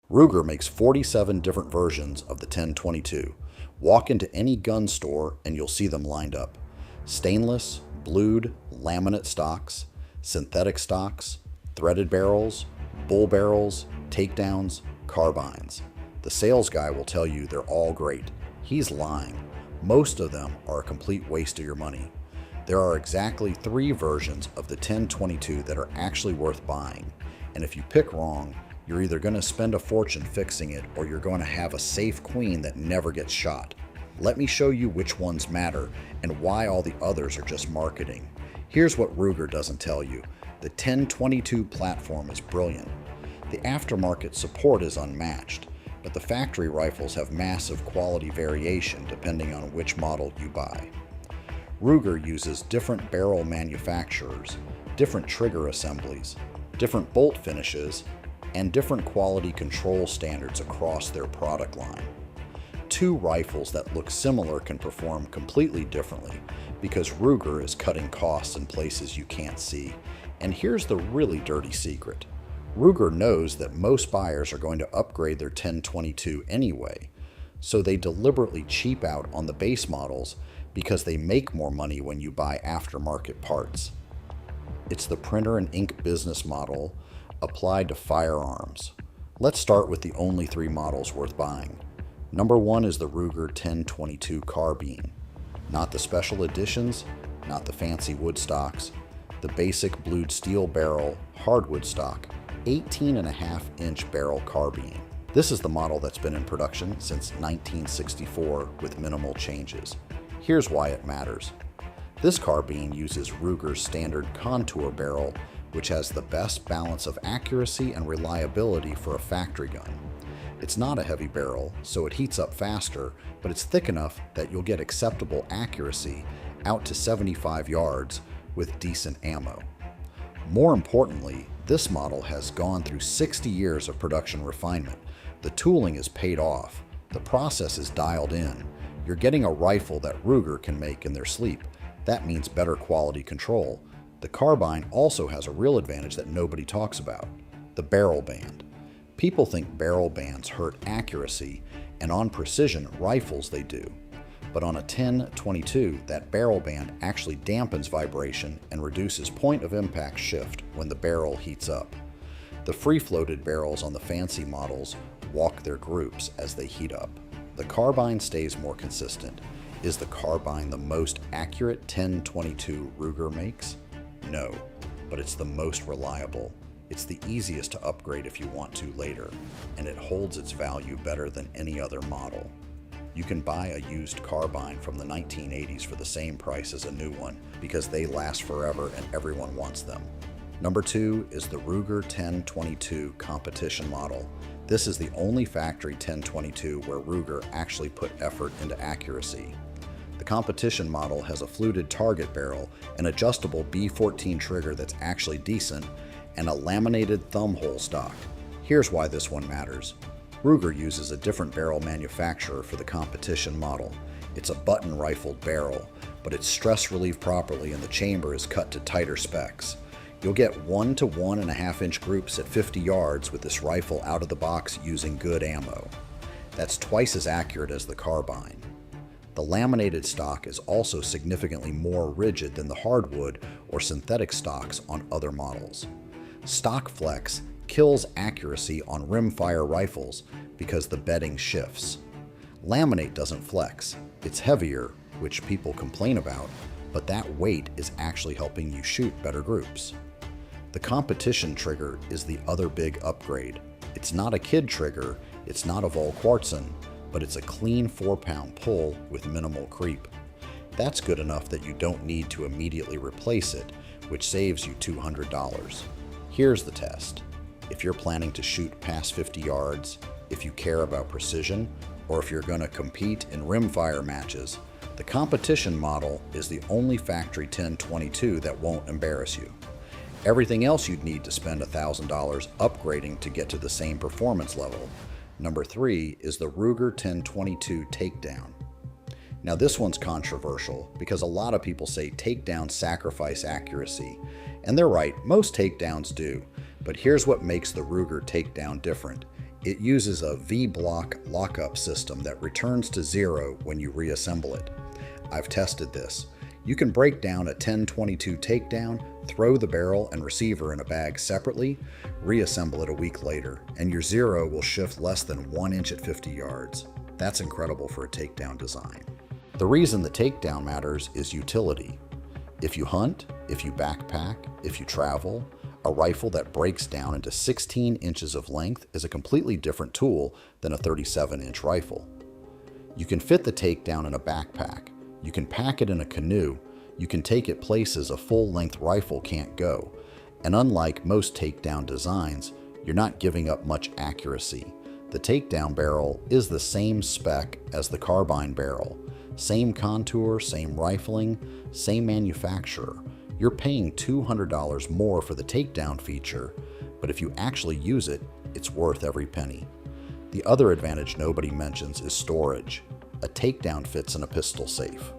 Ruger makes 47 different versions of the 10/22. Walk into any gun store and you'll see them lined up. Stainless, blued, laminate stocks, synthetic stocks, threaded barrels, bull barrels, takedowns, carbines. The sales guy will tell you they're all great. He's lying. Most of them are a complete waste of your money. There are exactly 3 versions of the 10/22 that are actually worth buying, and if you pick wrong, you're either going to spend a fortune fixing it or you're going to have a safe queen that never gets shot. Let me show you which ones matter and why all the others are just marketing. Here's what Ruger doesn't tell you. The 10/22 platform is brilliant. The aftermarket support is unmatched, but the factory rifles have massive quality variation depending on which model you buy. Ruger uses different barrel manufacturers, different trigger assemblies, different bolt finishes, and different quality control standards across their product line. 2 rifles that look similar can perform completely differently because Ruger is cutting costs in places you can't see. And here's the really dirty secret. Ruger knows that most buyers are going to upgrade their 10/22 anyway, so they deliberately cheap out on the base models because they make more money when you buy aftermarket parts. It's the printer and ink business model applied to firearms. Let's start with the only 3 models worth buying. Number 1 is the Ruger 10/22 Carbine. Not the special editions, not the fancy wood stocks, the basic blued steel barrel, hardwood stock, 18.5-inch barrel carbine. This is the model that's been in production since 1964 with minimal changes. Here's why it matters. This carbine uses Ruger's standard contour barrel, which has the best balance of accuracy and reliability for a factory gun. It's not a heavy barrel, so it heats up faster, but it's thick enough that you'll get acceptable accuracy out to 75 yards with decent ammo. More importantly, this model has gone through 60 years of production refinement. The tooling is paid off. The process is dialed in. You're getting a rifle that Ruger can make in their sleep. That means better quality control. The carbine also has a real advantage that nobody talks about: the barrel band. People think barrel bands hurt accuracy, and on precision rifles they do. But on a 10/22, that barrel band actually dampens vibration and reduces point of impact shift when the barrel heats up. The free-floated barrels on the fancy models walk their groups as they heat up. The carbine stays more consistent. Is the carbine the most accurate 10/22 Ruger makes? No, but it's the most reliable. It's the easiest to upgrade if you want to later, and it holds its value better than any other model. You can buy a used carbine from the 1980s for the same price as a new one because they last forever and everyone wants them. Number 2 is the Ruger 10/22 competition model. This is the only factory 10/22 where Ruger actually put effort into accuracy. The competition model has a fluted target barrel, an adjustable B14 trigger that's actually decent, and a laminated thumb hole stock. Here's why this one matters. Ruger uses a different barrel manufacturer for the competition model. It's a button rifled barrel, but it's stress relieved properly and the chamber is cut to tighter specs. You'll get 1 to 1.5-inch groups at 50 yards with this rifle out of the box using good ammo. That's twice as accurate as the carbine. The laminated stock is also significantly more rigid than the hardwood or synthetic stocks on other models. Stock flex kills accuracy on Rimfire rifles because the bedding shifts. Laminate doesn't flex. It's heavier, which people complain about, but that weight is actually helping you shoot better groups. The competition trigger is the other big upgrade. It's not a kid trigger, it's not a Volquartsen, but it's a clean 4-pound pull with minimal creep. That's good enough that you don't need to immediately replace it, which saves you $200. Here's the test. If you're planning to shoot past 50 yards, if you care about precision, or if you're going to compete in rimfire matches, the competition model is the only factory 10/22 that won't embarrass you. Everything else you'd need to spend $1,000 upgrading to get to the same performance level. Number 3 is the Ruger 10/22 Takedown. Now this one's controversial because a lot of people say takedowns sacrifice accuracy, and they're right, most takedowns do, but here's what makes the Ruger Takedown different. It uses a V-block lockup system that returns to 0 when you reassemble it. I've tested this. You can break down a 10-22 Takedown, throw the barrel and receiver in a bag separately, reassemble it a week later, and your 0 will shift less than 1 inch at 50 yards. That's incredible for a Takedown design. The reason the Takedown matters is utility. If you hunt, if you backpack, if you travel, a rifle that breaks down into 16 inches of length is a completely different tool than a 37-inch rifle. You can fit the Takedown in a backpack. You can pack it in a canoe. You can take it places a full-length rifle can't go. And unlike most Takedown designs, you're not giving up much accuracy. The Takedown barrel is the same spec as the Carbine barrel. Same contour, same rifling, same manufacturer. You're paying $200 more for the Takedown feature, but if you actually use it, it's worth every penny. The other advantage nobody mentions is storage. A Takedown fits in a pistol safe.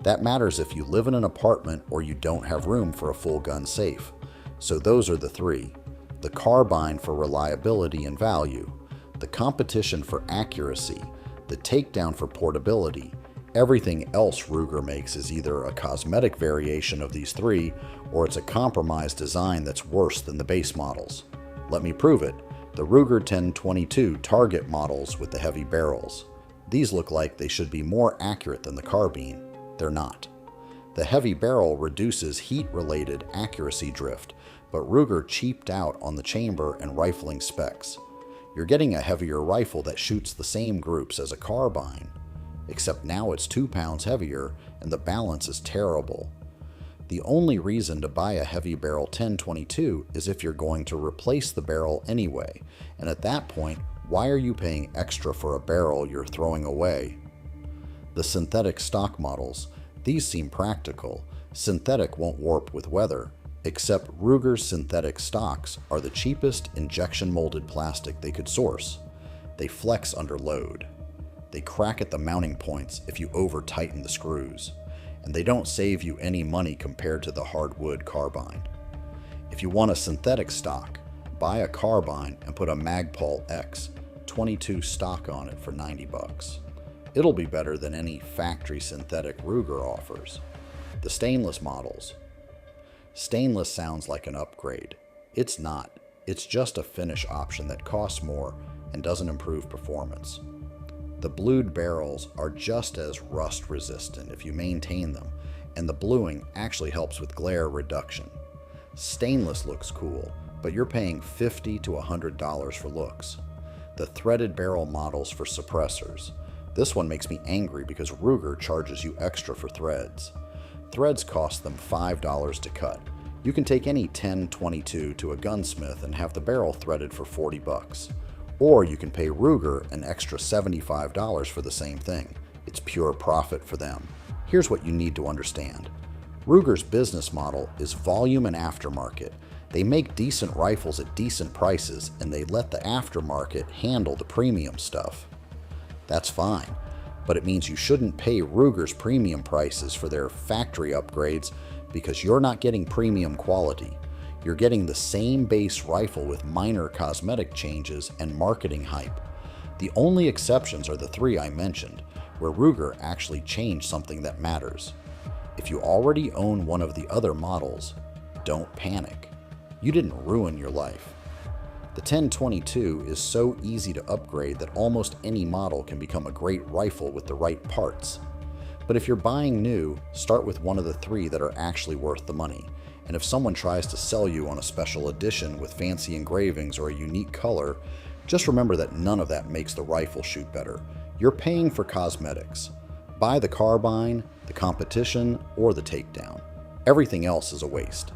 That matters if you live in an apartment or you don't have room for a full gun safe. So those are the three. The Carbine for reliability and value, the competition for accuracy, the Takedown for portability. Everything else Ruger makes is either a cosmetic variation of these three, or it's a compromised design that's worse than the base models. Let me prove it. The Ruger 10-22 Target models with the heavy barrels. These look like they should be more accurate than the Carbine. They're not. The heavy barrel reduces heat-related accuracy drift, but Ruger cheaped out on the chamber and rifling specs. You're getting a heavier rifle that shoots the same groups as a Carbine, except now it's 2 pounds heavier and the balance is terrible. The only reason to buy a heavy barrel 10-22 is if you're going to replace the barrel anyway, and at that point, why are you paying extra for a barrel you're throwing away? The synthetic stock models, these seem practical. Synthetic won't warp with weather, except Ruger's synthetic stocks are the cheapest injection molded plastic they could source. They flex under load. They crack at the mounting points if you over-tighten the screws, and they don't save you any money compared to the hardwood Carbine. If you want a synthetic stock, buy a Carbine and put a Magpul X 22 stock on it for $90. It'll be better than any factory synthetic Ruger offers. The stainless models. Stainless sounds like an upgrade. It's not. It's just a finish option that costs more and doesn't improve performance. The blued barrels are just as rust resistant if you maintain them, and the bluing actually helps with glare reduction. Stainless looks cool, but you're paying $50 to $100 for looks. The threaded barrel models for suppressors. This one makes me angry because Ruger charges you extra for threads. Threads cost them $5 to cut. You can take any 10-22 to a gunsmith and have the barrel threaded for $40. Or you can pay Ruger an extra $75 for the same thing. It's pure profit for them. Here's what you need to understand. Ruger's business model is volume and aftermarket. They make decent rifles at decent prices, and they let the aftermarket handle the premium stuff. That's fine, but it means you shouldn't pay Ruger's premium prices for their factory upgrades because you're not getting premium quality. You're getting the same base rifle with minor cosmetic changes and marketing hype. The only exceptions are the three I mentioned, where Ruger actually changed something that matters. If you already own one of the other models, don't panic. You didn't ruin your life. The 10-22 is so easy to upgrade that almost any model can become a great rifle with the right parts. But if you're buying new, start with one of the three that are actually worth the money. And if someone tries to sell you on a special edition with fancy engravings or a unique color, just remember that none of that makes the rifle shoot better. You're paying for cosmetics. Buy the Carbine, the competition, or the Takedown. Everything else is a waste.